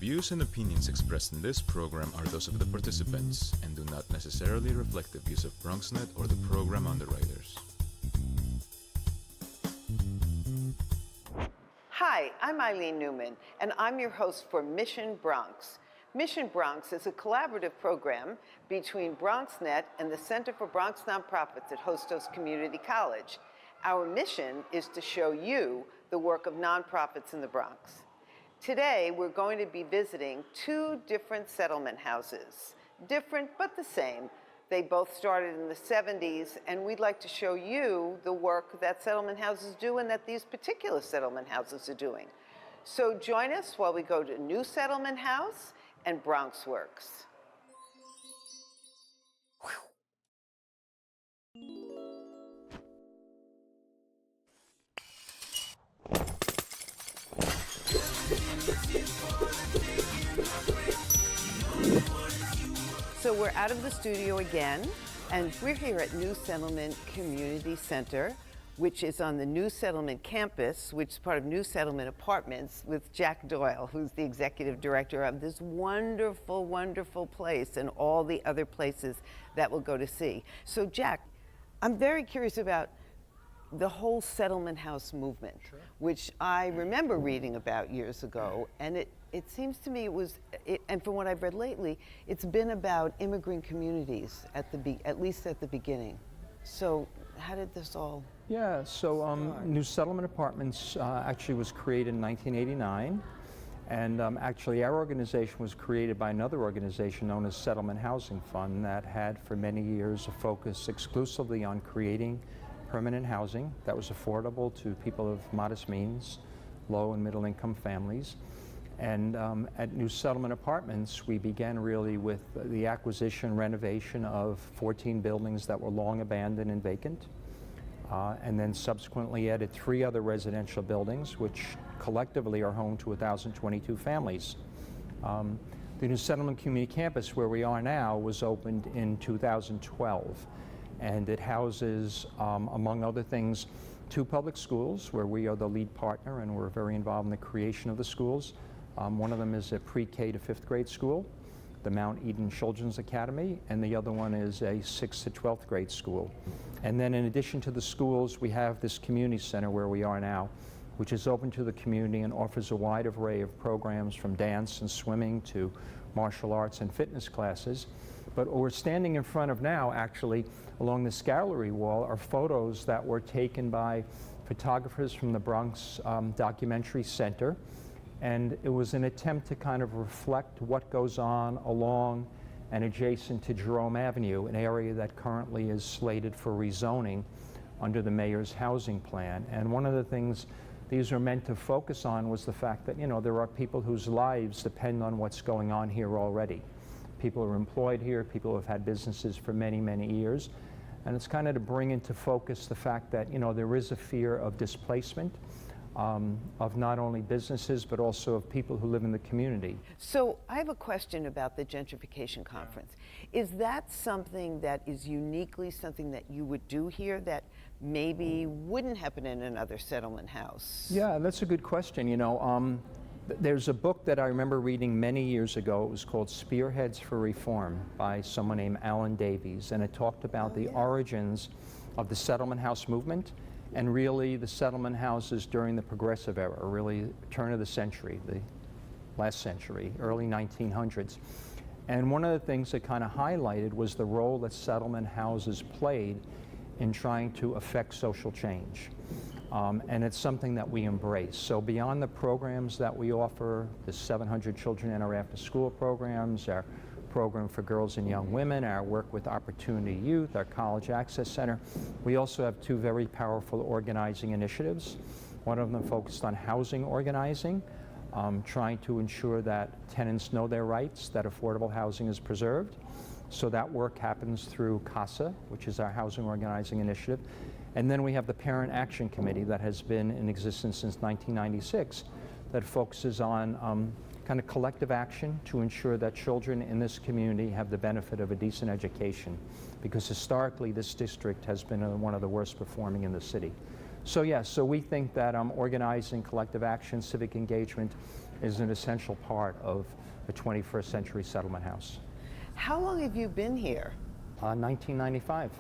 views and opinions expressed in this program are those of the participants and do not necessarily reflect the views of BronxNet or the program underwriters. Hi, I'm Eileen Newman, and I'm your host for Mission Bronx. Mission Bronx is a collaborative program between BronxNet and the Center for Bronx Nonprofits at Hostos Community College. Our mission is to show you the work of nonprofits in the Bronx. Today, we're going to be visiting two different settlement houses. Different, but the same. They both started in the 70s, and we'd like to show you the work that settlement houses do and that these particular settlement houses are doing. So join us while we go to New Settlement House and BronxWorks. So we're out of the studio again, and we're here at New Settlement Community Center, which is on the New Settlement campus, which is part of New Settlement Apartments, with Jack Doyle, who's the executive director of this wonderful, wonderful place and all the other places that we'll go to see. So Jack, I'm very curious about the whole settlement house movement, sure, which I remember reading about years ago, and it seems to me and from what I've read lately, it's been about immigrant communities at least at the beginning. So how did this all start? New Settlement Apartments actually was created in 1989, and actually our organization was created by another organization known as Settlement Housing Fund that had for many years a focus exclusively on creating permanent housing that was affordable to people of modest means, low and middle income families. And at New Settlement Apartments, we began really with the acquisition, renovation of 14 buildings that were long abandoned and vacant, and then subsequently added 3 other residential buildings, which collectively are home to 1,022 families. The New Settlement Community Campus, where we are now, was opened in 2012. And it houses, among other things, 2 public schools where we are the lead partner and we're very involved in the creation of the schools. One of them is a pre-K to 5th grade school, the Mount Eden Children's Academy, and the other one is a 6th to 12th grade school. And then in addition to the schools, we have this community center where we are now, which is open to the community and offers a wide array of programs from dance and swimming to martial arts and fitness classes. But what we're standing in front of now, actually, along this gallery wall, are photos that were taken by photographers from the Bronx Documentary Center. And it was an attempt to kind of reflect what goes on along and adjacent to Jerome Avenue, an area that currently is slated for rezoning under the mayor's housing plan. And one of the things these are meant to focus on was the fact that, there are people whose lives depend on what's going on here already. People are employed here, people have had businesses for many, many years. And it's kind of to bring into focus the fact that, there is a fear of displacement of not only businesses, but also of people who live in the community. So I have a question about the gentrification conference. Is that something that is uniquely something that you would do here that maybe wouldn't happen in another settlement house? Yeah, that's a good question. There's a book that I remember reading many years ago. It was called Spearheads for Reform by someone named Alan Davies, and it talked about the origins of the settlement house movement and really the settlement houses during the progressive era, really turn of the century, the last century, early 1900s. And one of the things that kind of highlighted was the role that settlement houses played in trying to affect social change. And it's something that we embrace. So beyond the programs that we offer, the 700 children in our after-school programs, our program for girls and young women, our work with Opportunity Youth, our College Access Center, we also have 2 very powerful organizing initiatives. One of them focused on housing organizing, trying to ensure that tenants know their rights, that affordable housing is preserved. So that work happens through CASA, which is our housing organizing initiative. And then we have the Parent Action Committee that has been in existence since 1996 that focuses on kind of collective action to ensure that children in this community have the benefit of a decent education, because historically this district has been one of the worst performing in the city. So yes, so we think that organizing, collective action, civic engagement is an essential part of a 21st century settlement house. How long have you been here? 1995.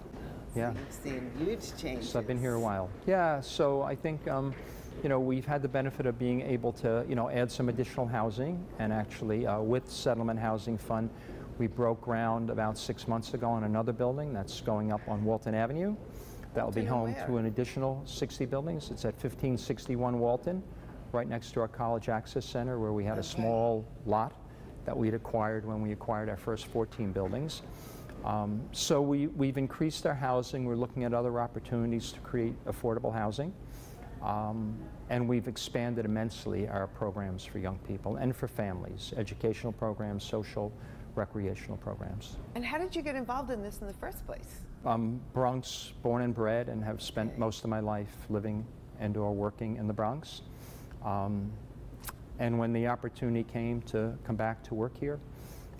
Yeah. You've seen huge changes. So I've been here a while. Yeah, so I think, you know, we've had the benefit of being able to, you know, add some additional housing, and actually with Settlement Housing Fund, we broke ground about 6 months ago on another building that's going up on Walton Avenue. That will be home to an additional 60 buildings. It's at 1561 Walton, right next to our College Access Center, where we had a small lot that we'd acquired when we acquired our first 14 buildings. So we've increased our housing. We're looking at other opportunities to create affordable housing. And we've expanded immensely our programs for young people and for families, educational programs, social, recreational programs. And how did you get involved in this in the first place? Bronx, born and bred, and have spent most of my life living and/or working in the Bronx. And when the opportunity came to come back to work here,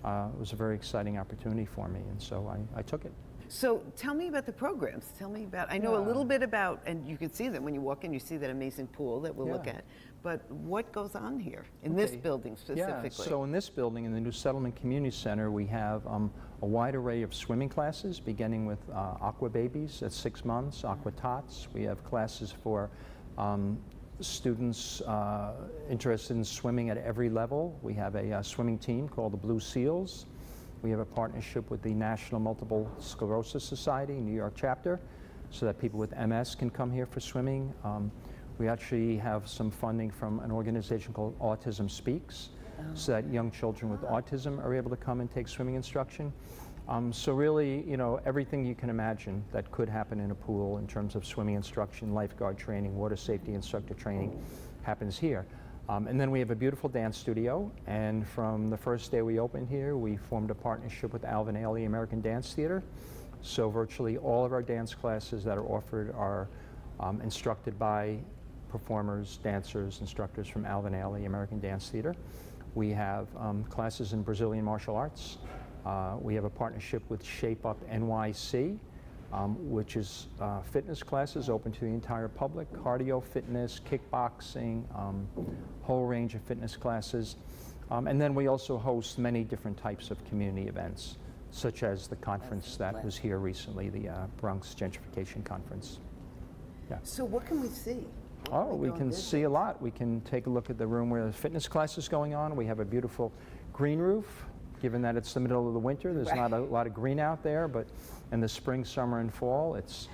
it was a very exciting opportunity for me, and so I took it. So tell me about the programs. Tell me about, I know a little bit about, and you can see them when you walk in, you see that amazing pool that we'll look at, but what goes on here in this building specifically? Yeah, so in this building, in the New Settlement Community Center, we have a wide array of swimming classes, beginning with aqua babies at 6 months, aqua tots. We have classes for students interested in swimming at every level. We have a swimming team called the Blue Seals. We have a partnership with the National Multiple Sclerosis Society, New York chapter, so that people with MS can come here for swimming. We actually have some funding from an organization called Autism Speaks, so that young children with autism are able to come and take swimming instruction. So really, you know, everything you can imagine that could happen in a pool in terms of swimming instruction, lifeguard training, water safety instructor training happens here. And then we have a beautiful dance studio, and from the first day we opened here, we formed a partnership with Alvin Ailey American Dance Theater. So virtually all of our dance classes that are offered are instructed by performers, dancers, instructors from Alvin Ailey American Dance Theater. We have classes in Brazilian martial arts. We have a partnership with Shape Up NYC, which is fitness classes open to the entire public, cardio fitness, kickboxing, whole range of fitness classes. And then we also host many different types of community events, such as the conference that was here recently, the Bronx Gentrification Conference. Yeah. So what can we see? Oh, we can see a lot. We can take a look at the room where the fitness class is going on. We have a beautiful green roof. Given that it's the middle of the winter, there's not a lot of green out there, but in the spring, summer, and fall, it's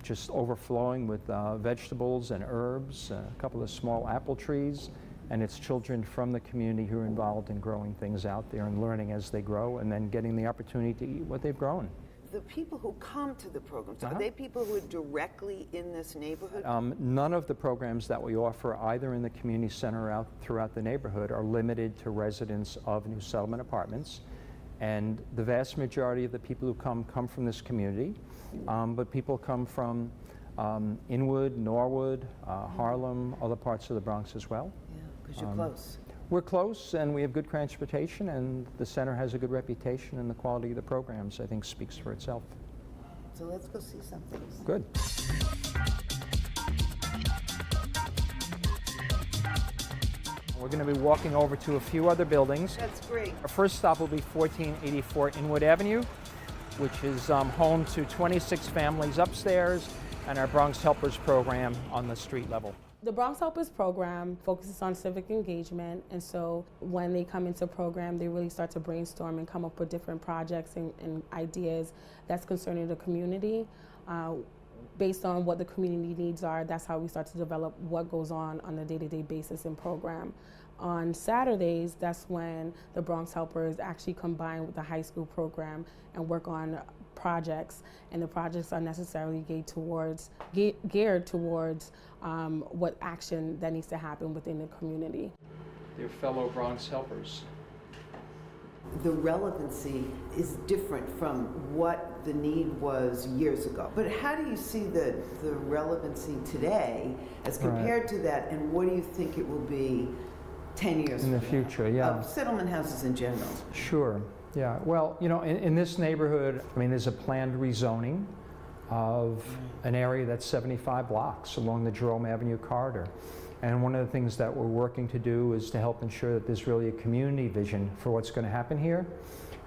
just overflowing with vegetables and herbs, a couple of small apple trees, and it's children from the community who are involved in growing things out there and learning as they grow, and then getting the opportunity to eat what they've grown. The people who come to the programs, are they people who are directly in this neighborhood? None of the programs that we offer, either in the community center or out throughout the neighborhood, are limited to residents of New Settlement Apartments. And the vast majority of the people who come from this community, but people come from Inwood, Norwood, Harlem, other parts of the Bronx as well. Yeah, because you're close. We're close, and we have good transportation, and the center has a good reputation, and the quality of the programs, I think, speaks for itself. So let's go see some things. Good. We're going to be walking over to a few other buildings. That's great. Our first stop will be 1484 Inwood Avenue, which is home to 26 families upstairs, and our Bronx Helpers program on the street level. The Bronx Helpers program focuses on civic engagement, and so when they come into program, they really start to brainstorm and come up with different projects and ideas that's concerning the community. Based on what the community needs are, that's how we start to develop what goes on a day-to-day basis in program. On Saturdays, that's when the Bronx Helpers actually combine with the high school program and work on projects, and the projects are necessarily geared towards what action that needs to happen within the community. Dear fellow Bronx Helpers, the relevancy is different from what the need was years ago. But how do you see the relevancy today as compared to that, and what do you think it will be 10 years in the future? Yeah. Of settlement houses in general. Sure. Yeah. Well, you know, in this neighborhood, I mean, there's a planned rezoning of an area that's 75 blocks along the Jerome Avenue corridor. And one of the things that we're working to do is to help ensure that there's really a community vision for what's going to happen here,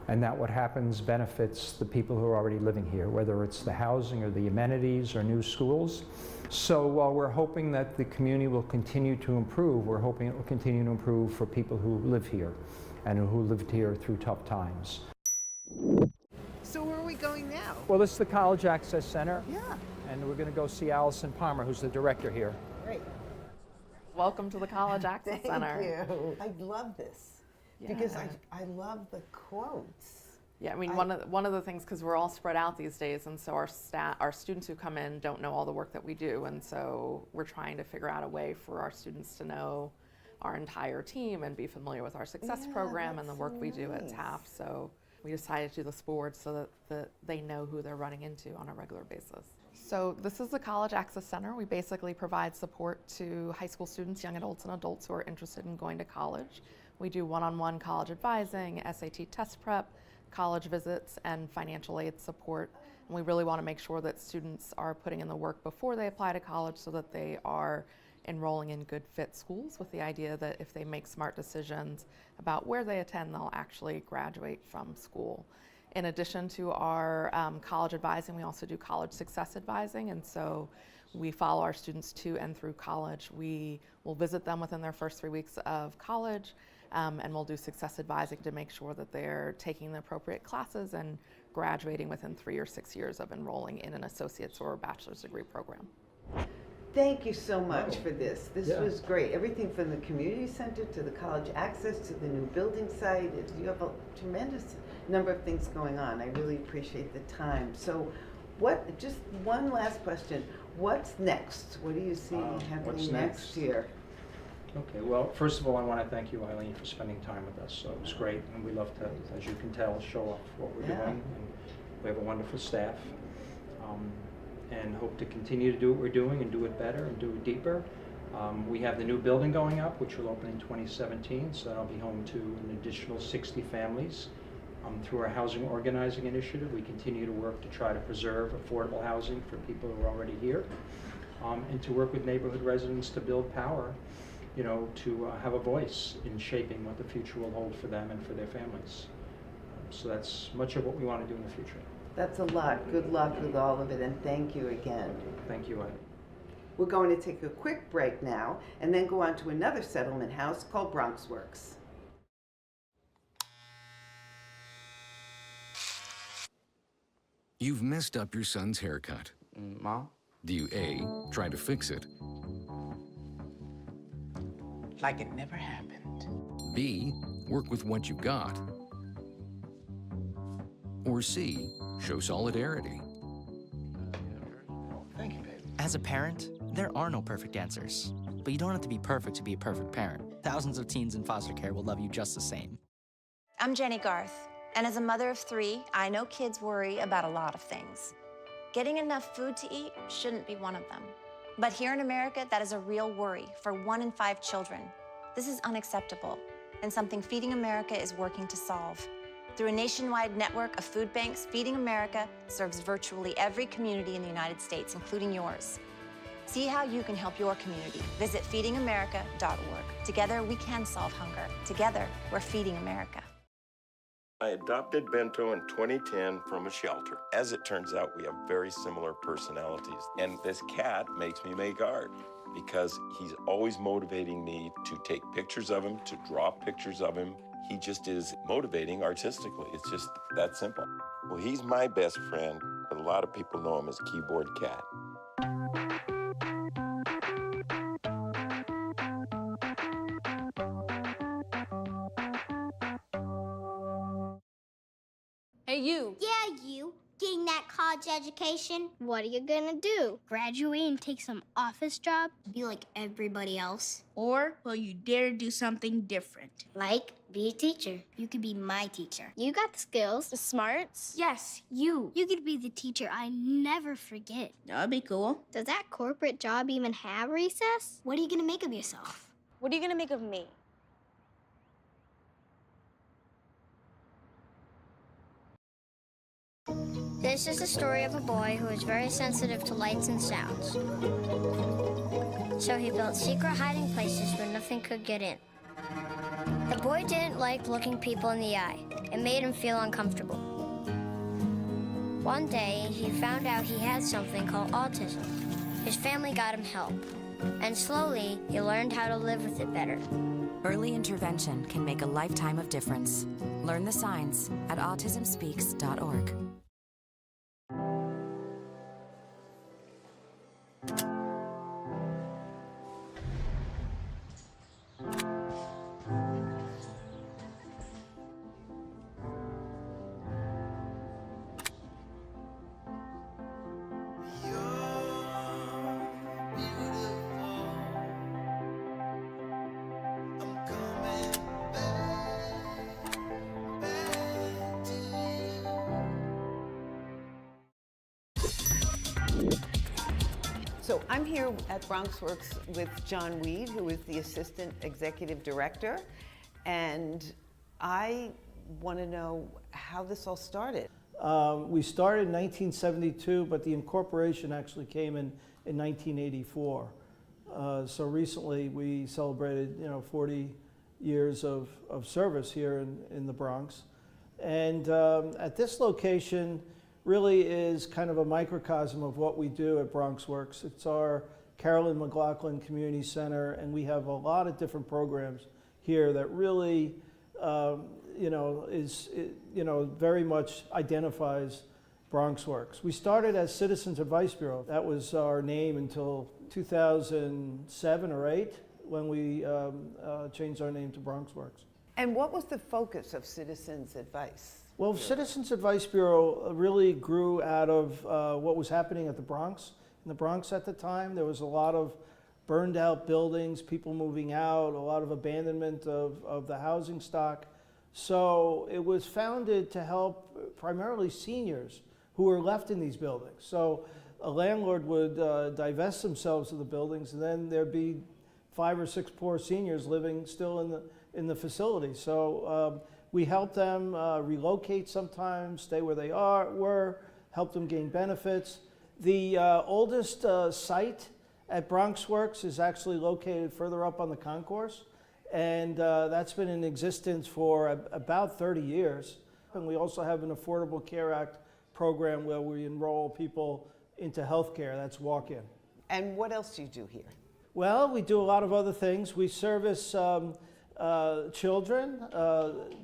and that what happens benefits the people who are already living here, whether it's the housing or the amenities or new schools. So while we're hoping that the community will continue to improve, we're hoping it will continue to improve for people who live here and who lived here through tough times. So where are we going now? Well, this is the College Access Center. Yeah. And we're going to go see Allison Palmer, who's the director here. Great. Welcome to the College Access Center. Thank you. I love this because I love the quotes. Yeah, I mean, one of the things, because we're all spread out these days, and so our students who come in don't know all the work that we do, and so we're trying to figure out a way for our students to know our entire team and be familiar with our success program and the work we do at TAF. So we decided to do this board so that they know who they're running into on a regular basis. So this is the College Access Center. We basically provide support to high school students, young adults, and adults who are interested in going to college. We do one-on-one college advising, SAT test prep, college visits, and financial aid support. And we really want to make sure that students are putting in the work before they apply to college so that they are enrolling in good fit schools, with the idea that if they make smart decisions about where they attend, they'll actually graduate from school. In addition to our college advising, we also do college success advising, and so we follow our students to and through college. We will visit them within their first 3 weeks of college, and we'll do success advising to make sure that they're taking the appropriate classes and graduating within 3 or 6 years of enrolling in an associate's or bachelor's degree program. Thank you so much for this. This was great. Everything from the community center to the college access to the new building site. You have a tremendous number of things going on. I really appreciate the time. So just one last question. What's next? What do you see happening next year? Okay, well, first of all, I want to thank you, Eileen, for spending time with us. So it was great, and we love to, as you can tell, show off what we're doing. And we have a wonderful staff, and hope to continue to do what we're doing and do it better and do it deeper. We have the new building going up, which will open in 2017, so that'll be home to an additional 60 families. Through our housing organizing initiative, we continue to work to try to preserve affordable housing for people who are already here, and to work with neighborhood residents to build power, to have a voice in shaping what the future will hold for them and for their families. So that's much of what we want to do in the future. That's a lot. Good luck with all of it, and thank you again. Thank you, Eileen. We're going to take a quick break now and then go on to another settlement house called BronxWorks. You've messed up your son's haircut. Mom? Do you A, try to fix it, Like it never happened. B, work with what you got, or C, show solidarity? Thank you, baby. As a parent, there are no perfect answers. But you don't have to be perfect to be a perfect parent. Thousands of teens in foster care will love you just the same. I'm Jenny Garth, and as a mother of 3, I know kids worry about a lot of things. Getting enough food to eat shouldn't be one of them. But here in America, that is a real worry for 1 in 5 children. This is unacceptable, and something Feeding America is working to solve. Through a nationwide network of food banks, Feeding America serves virtually every community in the United States, including yours. See how you can help your community. Visit feedingamerica.org. Together, we can solve hunger. Together, we're Feeding America. I adopted Bento in 2010 from a shelter. As it turns out, we have very similar personalities. And this cat makes me make art because he's always motivating me to take pictures of him, to draw pictures of him. He just is motivating artistically. It's just that simple. Well, he's my best friend, but a lot of people know him as Keyboard Cat. Hey, you. Yeah, you. Getting that college education? What are you gonna do? Graduate and take some office job? Be like everybody else? Or will you dare do something different? Like, be a teacher. You could be my teacher. You got the skills. The smarts. Yes, you. You could be the teacher I never forget. That'd be cool. Does that corporate job even have recess? What are you gonna make of yourself? What are you gonna make of me? This is the story of a boy who is very sensitive to lights and sounds. So he built secret hiding places where nothing could get in. The boy didn't like looking people in the eye. It made him feel uncomfortable. One day, he found out he had something called autism. His family got him help, and slowly, he learned how to live with it better. Early intervention can make a lifetime of difference. Learn the signs at autismspeaks.org. So I'm here at BronxWorks with John Weed, who is the Assistant Executive Director, and I want to know how this all started. We started in 1972, but the incorporation actually came in 1984. So recently we celebrated 40 years of service here in the Bronx. And at this location, really is kind of a microcosm of what we do at BronxWorks. It's our Carolyn McLaughlin Community Center, and we have a lot of different programs here that really, very much identifies BronxWorks. We started as Citizens Advice Bureau. That was our name until 2007 or 8, when we changed our name to BronxWorks. And what was the focus of Citizens Advice? Well, Citizens Advice Bureau really grew out of what was happening at the Bronx. In the Bronx at the time, there was a lot of burned out buildings, people moving out, a lot of abandonment of the housing stock. So it was founded to help primarily seniors who were left in these buildings. So a landlord would divest themselves of the buildings, and then there'd be 5 or 6 poor seniors living still in the facility. So we help them relocate sometimes, stay where they were, help them gain benefits. The oldest site at BronxWorks is actually located further up on the concourse, and that's been in existence for about 30 years. And we also have an Affordable Care Act program where we enroll people into health care. That's walk-in. And what else do you do here? Well, we do a lot of other things. We service children,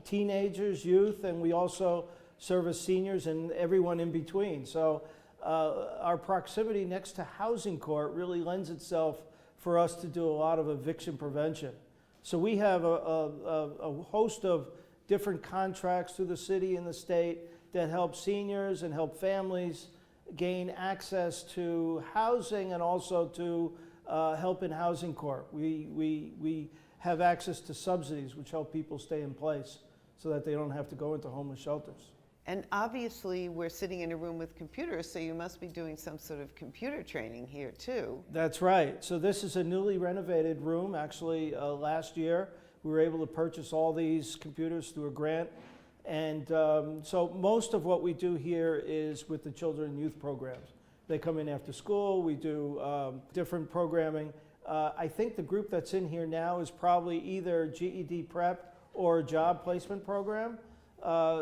teenagers, youth, and we also service seniors and everyone in between. So our proximity next to housing court really lends itself for us to do a lot of eviction prevention. So we have a host of different contracts through the city and the state that help seniors and help families gain access to housing and also to help in housing court. We have access to subsidies which help people stay in place so that they don't have to go into homeless shelters. And obviously we're sitting in a room with computers, so you must be doing some sort of computer training here too. That's right. So this is a newly renovated room. Actually, last year we were able to purchase all these computers through a grant. And so most of what we do here is with the children and youth programs. They come in after school, we do different programming. I think the group that's in here now is probably either GED prep or a job placement program.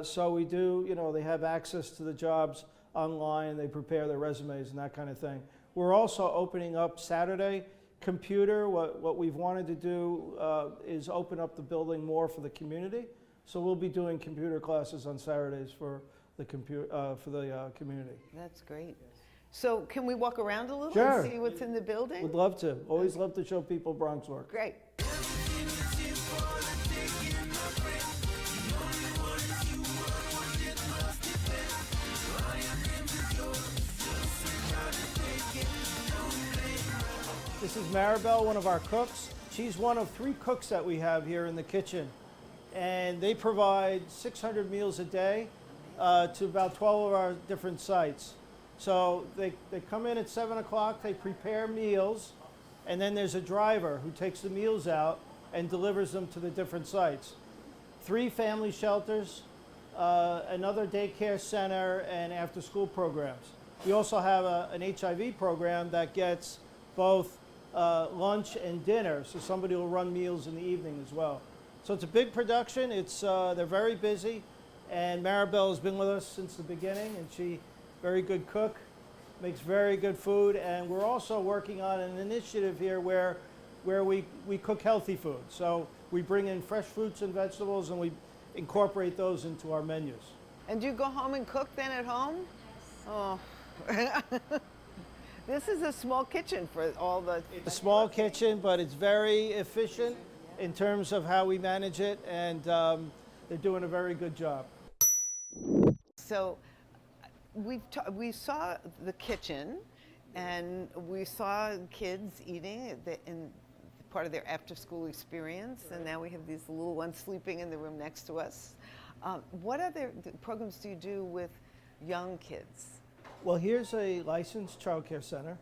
So we do, they have access to the jobs online, they prepare their resumes and that kind of thing. We're also opening up Saturday computer. What we've wanted to do is open up the building more for the community. So we'll be doing computer classes on Saturdays for the community. That's great. So can we walk around a little Sure. and see what's in the building? Would love to. Always love to show people BronxWorks. Great. This is Maribel, one of our cooks. She's one of 3 cooks that we have here in the kitchen. And they provide 600 meals a day to about 12 of our different sites. So they come in at 7 o'clock, they prepare meals, and then there's a driver who takes the meals out and delivers them to the different sites. 3 family shelters, another daycare center, and after-school programs. We also have an HIV program that gets both lunch and dinner, so somebody will run meals in the evening as well. So it's a big production. They're very busy, and Maribel has been with us since the beginning, and she, very good cook, makes very good food, and we're also working on an initiative here where we cook healthy food. So we bring in fresh fruits and vegetables, and we incorporate those into our menus. And do you go home and cook then at home? Yes. Oh. This is a small kitchen for all the... It's a small kitchen, but it's very efficient in terms of how we manage it, and they're doing a very good job. So we saw the kitchen, and we saw kids eating in part of their after-school experience, and now we have these little ones sleeping in the room next to us. What other programs do you do with young kids? Well, here's a licensed child care center,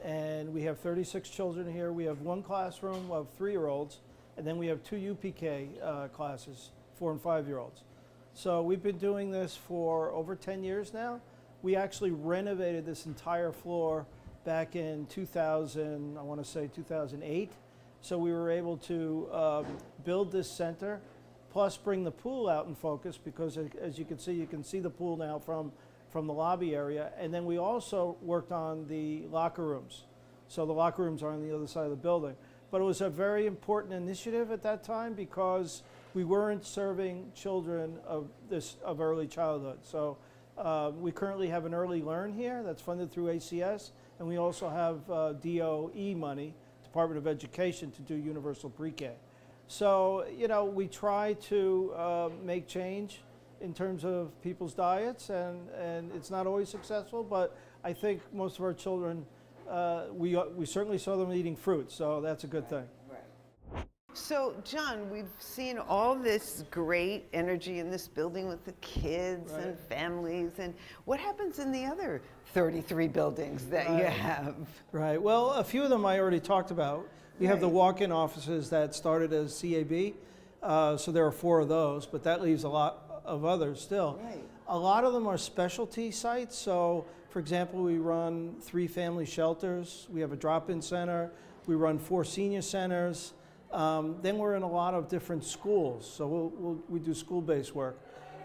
and we have 36 children here. We have one classroom of 3-year-olds, and then we have 2 UPK classes, 4 and 5-year-olds. So we've been doing this for over 10 years now. We actually renovated this entire floor back in 2008. So we were able to build this center, plus bring the pool out in focus, because as you can see the pool now from the lobby area. And then we also worked on the locker rooms. So the locker rooms are on the other side of the building. But it was a very important initiative at that time because we weren't serving children of early childhood. So we currently have an early learn here that's funded through ACS, and we also have DOE money, Department of Education, to do universal pre-K. So, you know, we try to make change in terms of people's diets, and it's not always successful, but I think most of our children, we certainly saw them eating fruit, so that's a good thing. Right. So, John, we've seen all this great energy in this building with the kids and families, and what happens in the other 33 buildings that you have? Right, well, a few of them I already talked about. We have the walk-in offices that started as CAB, so there are 4 of those, but that leaves a lot of others still. Right. A lot of them are specialty sites. So, for example, we run 3 family shelters. We have a drop-in center. We run 4 senior centers. Then we're in a lot of different schools. So we do school-based work.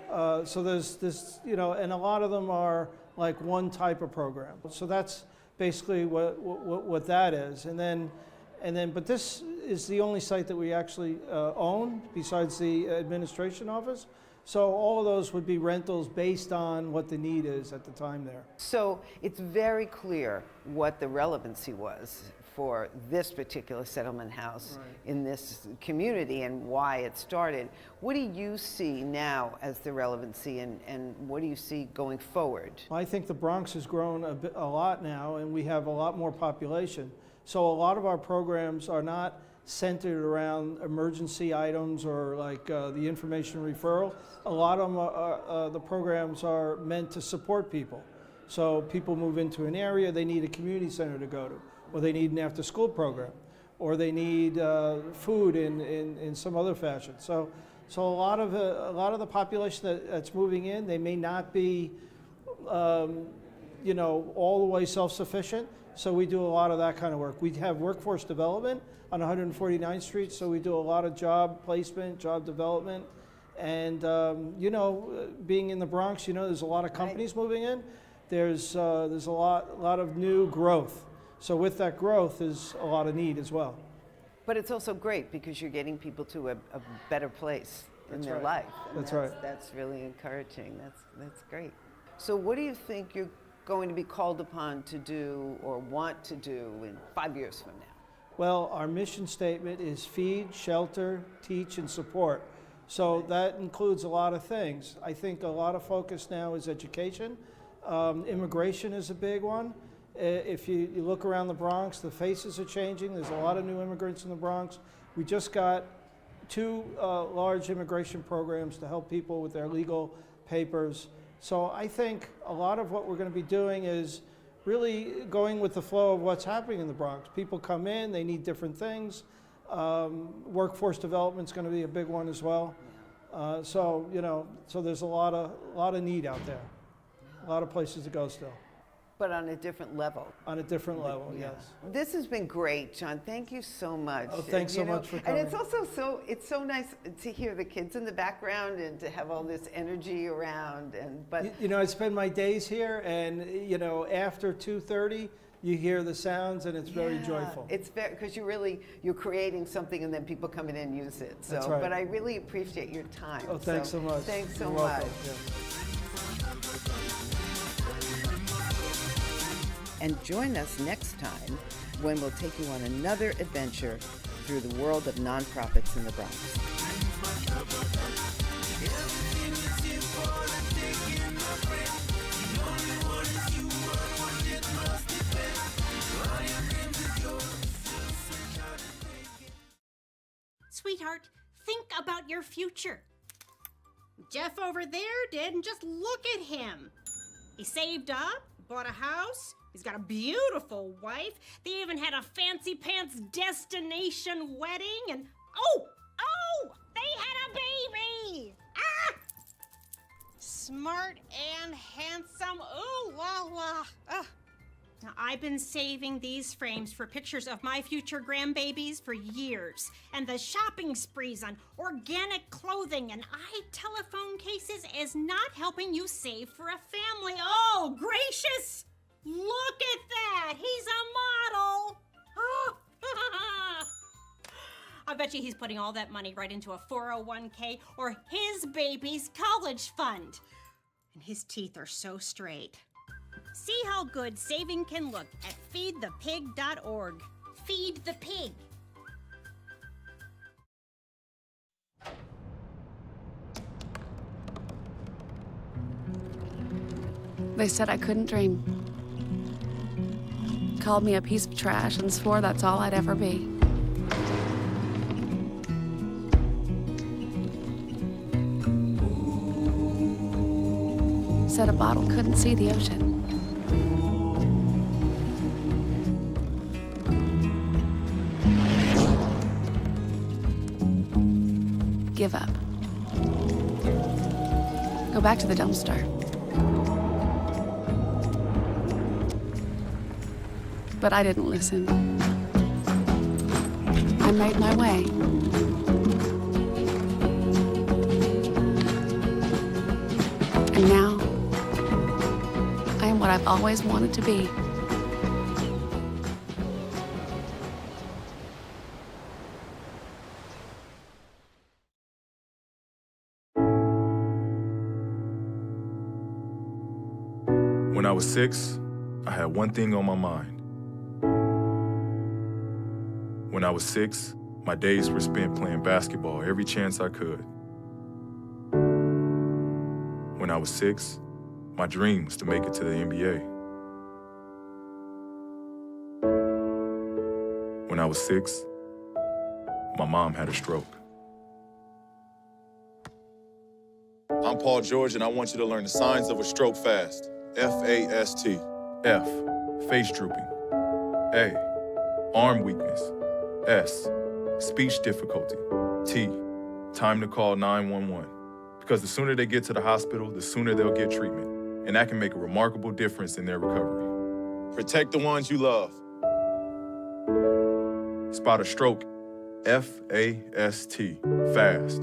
So there's this, you know, and a lot of them are like one type of program. So that's basically what that is. But this is the only site that we actually own besides the administration office. So all of those would be rentals based on what the need is at the time there. So it's very clear what the relevancy was for this particular settlement house in this community and why it started. What do you see now as the relevancy, and what do you see going forward? I think the Bronx has grown a lot now, and we have a lot more population. So a lot of our programs are not centered around emergency items or like the information referral. A lot of them the programs are meant to support people. So people move into an area, they need a community center to go to, or they need an after-school program, or they need food in some other fashion. So a lot of the population that's moving in, they may not be, you know, all the way self-sufficient. So we do a lot of that kind of work. We have workforce development on 149th Street, so we do a lot of job placement, job development. And, you know, being in the Bronx, you know, there's a lot of companies moving in. There's a lot of new growth. So with that growth is a lot of need as well. But it's also great because you're getting people to a better place in their life. And that's really encouraging. That's great. So what do you think you're going to be called upon to do or want to do in 5 years from now? Well, our mission statement is feed, shelter, teach, and support. So that includes a lot of things. I think a lot of focus now is education. Immigration is a big one. If you look around the Bronx, the faces are changing. There's a lot of new immigrants in the Bronx. We just got 2 large immigration programs to help people with their legal papers. So I think a lot of what we're going to be doing is really going with the flow of what's happening in the Bronx. People come in, they need different things. Workforce development is going to be a big one as well. So there's a lot of need out there, a lot of places to go still. But on a different level. On a different level, yes. This has been great, John. Thank you so much. Oh, thanks so much for coming. And it's also so nice to hear the kids in the background and to have all this energy around. But I spend my days here, and after 2:30, you hear the sounds, and it's very joyful. It's because you're creating something, and then people come in and use it. So, That's right. But I really appreciate your time. Oh, thanks so much. Thanks so You're much. welcome. Yeah. And join us next time when we'll take you on another adventure through the world of nonprofits in the Bronx. Sweetheart, think about your future. Jeff over there did, and just look at him. He saved up, bought a house, he's got a beautiful wife. They even had a fancy pants destination wedding, and oh, they had a baby! Ah! Smart and handsome, ooh la la. Now, I've been saving these frames for pictures of my future grandbabies for years, and the shopping sprees on organic clothing and telephone cases is not helping you save for a family. Oh, gracious! Look at that! He's a model! Oh. I bet you he's putting all that money right into a 401k or his baby's college fund. And his teeth are so straight. See how good saving can look at feedthepig.org. Feed the pig. They said I couldn't dream. Called me a piece of trash and swore that's all I'd ever be. Said a bottle couldn't see the ocean. Give up. Go back to the dumpster. But I didn't listen. I made my way. And now, I am what I've always wanted to be. When I was 6, I had one thing on my mind. When I was 6, my days were spent playing basketball every chance I could. When I was 6, my dream was to make it to the NBA. When I was 6, my mom had a stroke. I'm Paul George, and I want you to learn the signs of a stroke fast. F-A-S-T. F, face drooping. A, arm weakness. S, speech difficulty. T, time to call 911. Because the sooner they get to the hospital, the sooner they'll get treatment. And that can make a remarkable difference in their recovery. Protect the ones you love. Spot a stroke, F-A-S-T, fast.